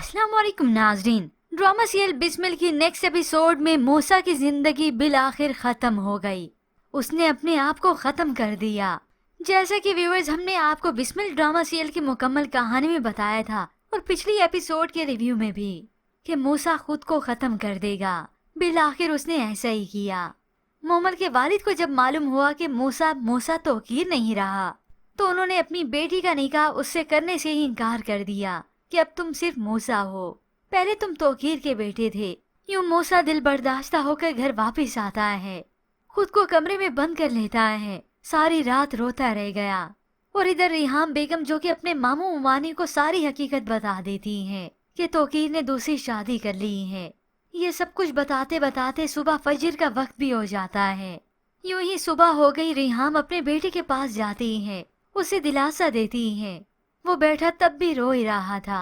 अस्सलाम वालेकुम नाजरीन। ड्रामा सीरियल बिस्मिल की नेक्स्ट एपिसोड में मूसा की जिंदगी बिल आखिर खत्म हो गई। उसने अपने आप को खत्म कर दिया। जैसा कि व्यूअर्स हमने आपको बिस्मिल ड्रामा सीरियल की मुकम्मल कहानी में बताया था और पिछली एपिसोड के रिव्यू में भी कि मूसा खुद को खत्म कर देगा। बिल आखिर उसने ऐसा ही किया। मोमल के वालिद को जब मालूम हुआ कि मूसा तौकीर नहीं रहा तो उन्होंने अपनी बेटी का निकाह उससे करने से ही इनकार कर दिया कि अब तुम सिर्फ मूसा हो, पहले तुम तौकीर के बेटे थे। यूं मूसा दिल बर्दाश्ता होकर घर वापस आता है, खुद को कमरे में बंद कर लेता है, सारी रात रोता रह गया। और इधर रिहाम बेगम जो कि अपने मामू उमानी को सारी हकीकत बता देती हैं कि तौकीर ने दूसरी शादी कर ली है। ये सब कुछ बताते बताते सुबह फजर का वक्त भी हो जाता है। यूं ही सुबह हो गई। रिहाम अपने बेटे के पास जाती है, उसे दिलासा देती है। वो बैठा तब भी रो ही रहा था,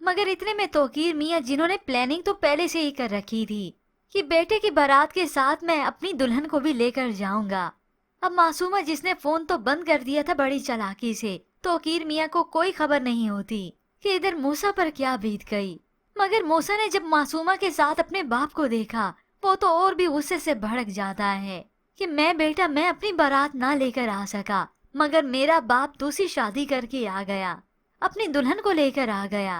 मगर इतने में तौकीर मियाँ, जिन्होंने प्लानिंग तो पहले से ही कर रखी थी कि बेटे की बारात के साथ मैं अपनी दुल्हन को भी लेकर जाऊंगा। अब मासूमा जिसने फोन तो बंद कर दिया था बड़ी चालाकी से, तौकीर मियाँ को कोई खबर नहीं होती कि इधर मूसा पर क्या बीत गई। मगर मूसा ने जब मासूमा के साथ अपने बाप को देखा, वो तो और भी गुस्से से भड़क जाता है कि मैं अपनी बारात ना लेकर आ सका, मगर मेरा बाप दूसरी शादी करके आ गया, अपनी दुल्हन को लेकर आ गया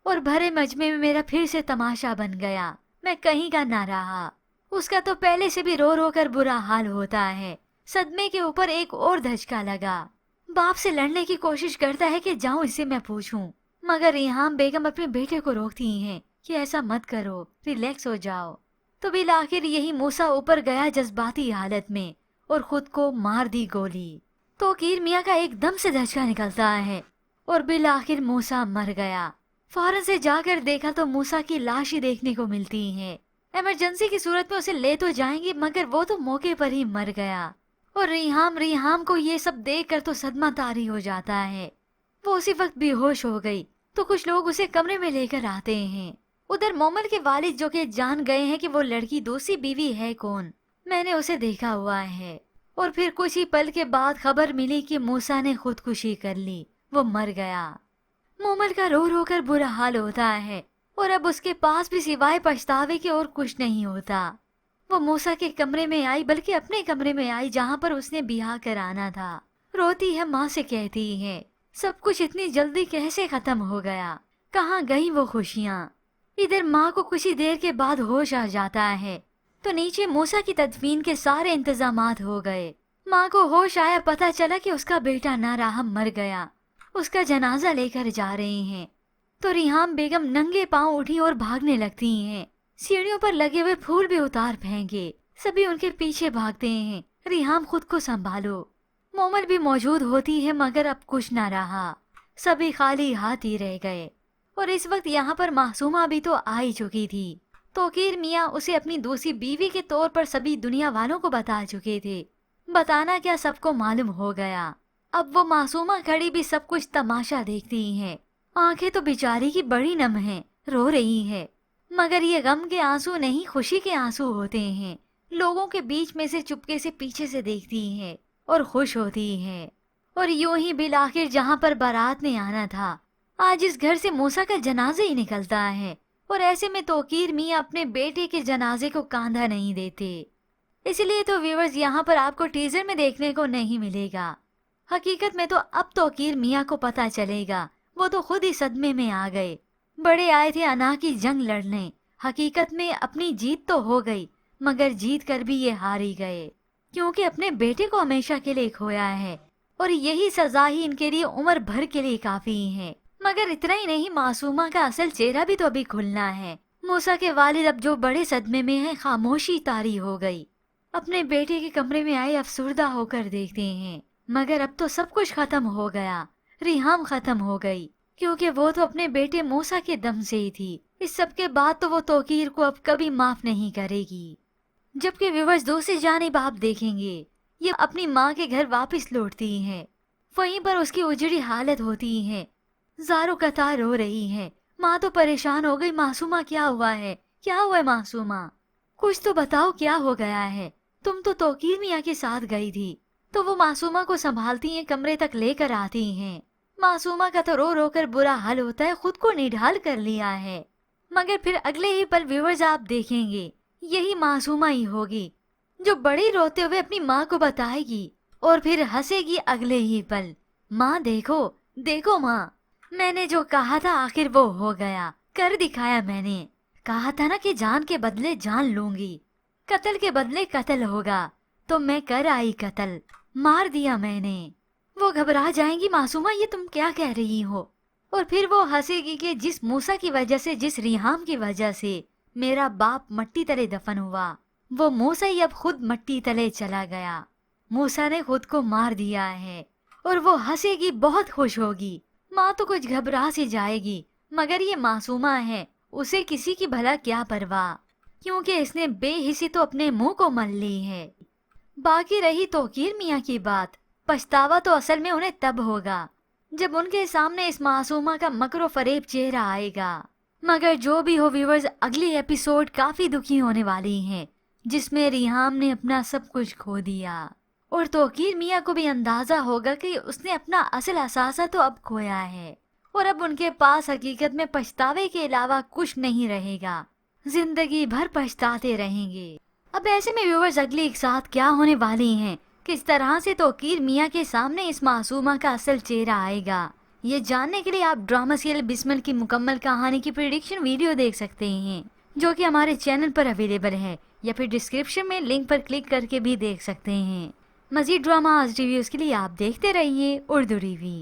और भरे मजमे में मेरा फिर से तमाशा बन गया। मैं कहीं का ना रहा। उसका तो पहले से भी रो रो कर बुरा हाल होता है। सदमे के ऊपर एक और धचका लगा। बाप से लड़ने की कोशिश करता है कि जाऊं इससे मैं पूछूं, मगर रिहाम बेगम अपने बेटे को रोकती हैं कि ऐसा मत करो, रिलैक्स हो जाओ। तो बिल आखिर यही मूसा ऊपर गया जज्बाती हालत में और खुद को मार दी गोली। तौकीर मियाँ का एकदम से धचका निकलता है और बिल आखिर मूसा मर गया। फौरन से जाकर देखा तो मूसा की लाश ही देखने को मिलती है। इमरजेंसी की सूरत में उसे ले तो जाएंगे, मगर वो तो मौके पर ही मर गया। और रिहाम को ये सब देखकर तो सदमा तारी हो जाता है। वो उसी वक्त बेहोश हो गई तो कुछ लोग उसे कमरे में लेकर आते हैं। उधर मोमल के वालिद जो कि जान गए हैं कि वो लड़की दूसरी बीवी है कौन, मैंने उसे देखा हुआ है। और फिर कुछ ही पल के बाद खबर मिली कि मूसा ने खुदकुशी कर ली, वो मर गया। मोमल का रो रो कर बुरा हाल होता है और अब उसके पास भी सिवाय पछतावे के और कुछ नहीं होता। वो मूसा के कमरे में आई, बल्कि अपने कमरे में आई जहाँ पर उसने ब्याह कराना था। रोती है, माँ से कहती है सब कुछ इतनी जल्दी कैसे खत्म हो गया, कहाँ गई वो खुशियाँ। इधर माँ को कुछ ही देर के बाद होश आ जाता है तो नीचे मूसा की तदफीन के सारे इंतजामात हो गए। माँ को होश आया, पता चला कि उसका बेटा ना रहा, मर गया। उसका जनाजा लेकर जा रहे हैं तो रिहाम बेगम नंगे पांव उठी और भागने लगती हैं। सीढ़ियों पर लगे हुए फूल भी उतार फेंके, सभी उनके पीछे भागते हैं। रिहाम खुद को संभालो। मोमल भी मौजूद होती है, मगर अब कुछ ना रहा, सभी खाली हाथ ही रह गए। और इस वक्त यहाँ पर मासूमा भी तो आ ही चुकी थी। तौकीर मियाँ उसे अपनी दूसरी बीवी के तौर पर सभी दुनिया वालों को बता चुके थे। बताना क्या, सबको मालूम हो गया। अब वो मासूमा खड़ी भी सब कुछ तमाशा देखती हैं। आंखें तो बेचारी की बड़ी नम हैं, रो रही है, मगर ये गम के आंसू नहीं, खुशी के आंसू होते हैं। लोगों के बीच में से चुपके से पीछे से देखती हैं और खुश होती हैं। और यूं ही बिल आखिर जहाँ पर बारात ने आना था, आज इस घर से मूसा का जनाजा ही निकलता है। और ऐसे में तौकीर मियाँ अपने बेटे के जनाजे को कांधा नहीं देते। इसलिए तो व्यूअर्स यहाँ पर आपको टीजर में देखने को नहीं मिलेगा। हकीकत में तो अब तौकीर मियाँ को पता चलेगा, वो तो खुद ही सदमे में आ गए। बड़े आए थे अना की जंग लड़ने, हकीकत में अपनी जीत तो हो गई, मगर जीत कर भी ये हार ही गए, क्योंकि अपने बेटे को हमेशा के लिए खोया है। और यही सजा ही इनके लिए उम्र भर के लिए काफी है। मगर इतना ही नहीं, मासूमा का असल चेहरा भी तो अभी खुलना है। मूसा के वालिद अब जो बड़े सदमे में हैं, खामोशी तारी हो गई। अपने बेटे के कमरे में आए अफसुर्दा होकर देखते हैं, मगर अब तो सब कुछ खत्म हो गया। रिहाम खत्म हो गई, क्योंकि वो तो अपने बेटे मूसा के दम से ही थी। इस सब के बाद तो वो तौकीर को अब कभी माफ नहीं करेगी। जबकि व्यूअर्स दूसरी जानिब आप देखेंगे, ये अपनी माँ के घर वापस लौटती हैं। वहीं पर उसकी उजड़ी हालत होती है, ज़ारो कतार रो रही है। माँ तो परेशान हो गई, मासूमा क्या हुआ है, क्या हुआ है मासूमा, कुछ तो बताओ, क्या हो गया है। तुम तो तौकीर मियाँ के साथ गई थी। तो वो मासूमा को संभालती हैं, कमरे तक लेकर आती हैं। मासूमा का तो रो रो कर बुरा हाल होता है, खुद को निढाल कर लिया है। मगर फिर अगले ही पल व्यूअर्स आप देखेंगे यही मासूमा ही होगी जो बड़ी रोते हुए अपनी माँ को बताएगी और फिर हंसेगी अगले ही पल। माँ देखो, देखो माँ, मैंने जो कहा था आखिर वो हो गया, कर दिखाया मैंने। कहा था ना कि जान के बदले जान लूंगी, कत्ल के बदले कत्ल होगा, तो मैं कर आई कत्ल, मार दिया मैंने। वो घबरा जाएंगी, मासूमा ये तुम क्या कह रही हो? और फिर वो हंसेगी कि जिस मूसा की वजह से, जिस रिहाम की वजह से मेरा बाप मट्टी तले दफन हुआ, वो मूसा ही अब खुद मट्टी तले चला गया। मूसा ने खुद को मार दिया है। और वो हंसेगी, बहुत खुश होगी। माँ तो कुछ घबरा सी जाएगी, मगर ये मासूमा है, उसे किसी की भला क्या परवाह, क्योंकि इसने बेहिसी तो अपने मुंह को मल ली है। बाकी रही तौकीर मियाँ की बात, पछतावा तो असल में उन्हें तब होगा जब उनके सामने इस मासूमा का मकरो फरेब चेहरा आएगा। मगर जो भी हो व्यूअर्स, अगली एपिसोड काफी दुखी होने वाली है, जिसमें रिहाम ने अपना सब कुछ खो दिया और तौकीर मियाँ को भी अंदाजा होगा कि उसने अपना असल असासा तो अब खोया है और अब उनके पास हकीकत में पछतावे के अलावा कुछ नहीं रहेगा, जिंदगी भर पछताते रहेंगे। अब ऐसे में व्यूअर्स अगली एक साथ क्या होने वाली हैं, किस तरह से तौकीर मियाँ के सामने इस मासूमा का असल चेहरा आएगा, ये जानने के लिए आप ड्रामा सीरियल बिस्मिल की मुकम्मल कहानी की प्रेडिक्शन वीडियो देख सकते हैं, जो कि हमारे चैनल पर अवेलेबल है, या फिर डिस्क्रिप्शन में लिंक पर क्लिक करके भी देख सकते हैं। मजीद ड्रामा रिव्यूज के लिए आप देखते रहिए उर्दू रिव्यू।